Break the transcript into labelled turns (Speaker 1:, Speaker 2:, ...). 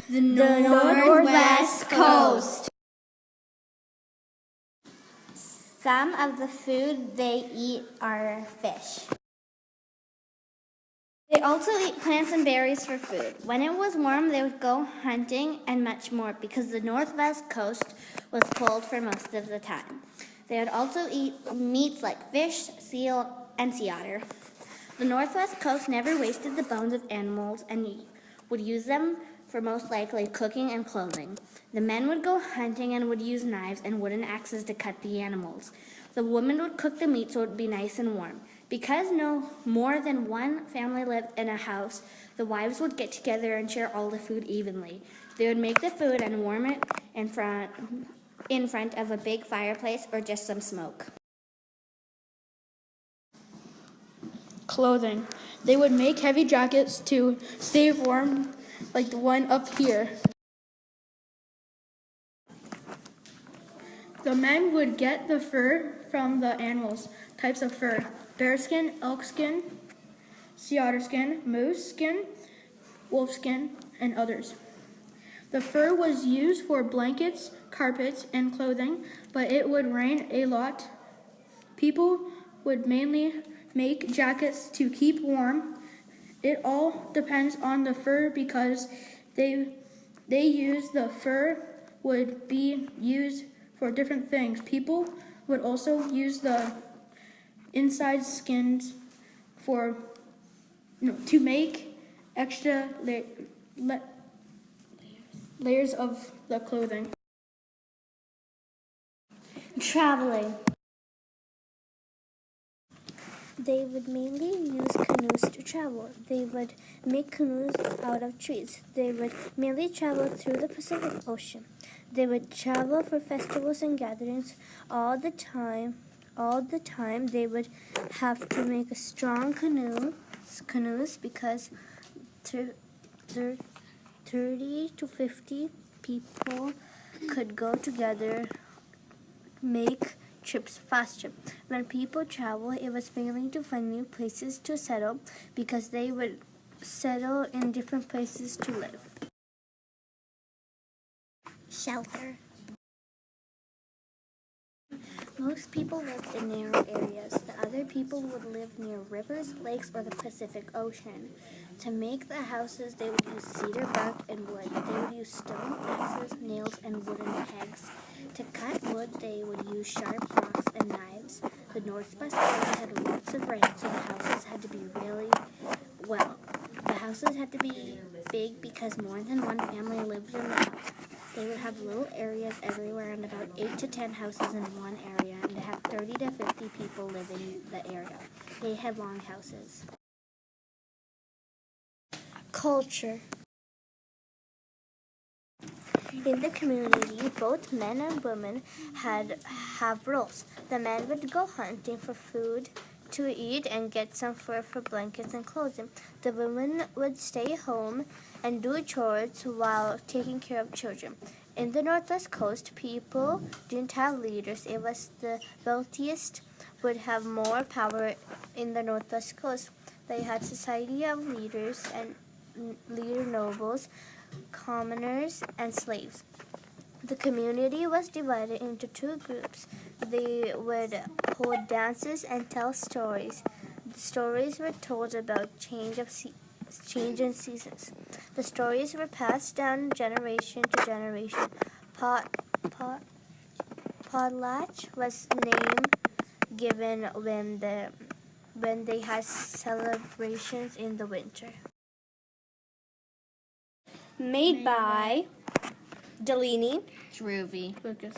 Speaker 1: The Northwest Coast. Some of the food they eat are fish. They also eat plants and berries for food. When it was warm, they would go hunting and much more because the Northwest Coast was cold for most of the time. They would also eat meats like fish, seal, and sea otter. The Northwest Coast never wasted the bones of animals and would use them for most likely cooking and clothing. The men would go hunting and would use knives and wooden axes to cut the animals. The women would cook the meat so it would be nice and warm. Because no more than one family lived in a house, the wives would get together and share all the food evenly. They would make the food and warm it in front of a big fireplace or just some smoke.
Speaker 2: Clothing. They would make heavy jackets to stay warm, like the one up here. The men would get the fur from the animals, types of fur: bearskin, elk skin, sea otter skin, moose skin, wolf skin, and others. The fur was used for blankets, carpets, and clothing, but it would rain a lot. People would mainly make jackets to keep warm. It all depends on the fur because they use the fur would be used for different things. People would also use the inside skins to make extra layers of the clothing.
Speaker 1: Traveling. They would mainly use canoes to travel. They would make canoes out of trees. They would mainly travel through the Pacific Ocean. They would travel for festivals and gatherings all the time. They would have to make a strong canoes because 30 to 50 people could go together, make trips faster. When people travel, it was mainly to find new places to settle because they would settle in different places to live. Shelter. Most people lived in narrow areas. The other people would live near rivers, lakes, or the Pacific Ocean. To make the houses, they would use cedar bark and wood. They would use stone, axes, nails, and wooden pegs. To cut wood, they would use sharp rocks and knives. The Northwest Coast had lots of rain, so the houses had to be big because more than one family lived in the house. They would have little areas everywhere and about 8 to 10 houses in one area, and they had 30 to 50 people living in the area. They had long houses. Culture. In the community, both men and women have roles. The men would go hunting for food to eat and get some fur for blankets and clothing. The women would stay home and do chores while taking care of children. In the Northwest Coast, people didn't have leaders. It was the wealthiest would have more power in the Northwest Coast. They had society of leaders and leader nobles, commoners, and slaves. The community was divided into two groups. They would hold dances and tell stories. The stories were told about change in seasons. The stories were passed down generation to generation. Potlatch was name given when they had celebrations in the winter. Made by Delaney,
Speaker 3: Druvy,
Speaker 2: Lucas.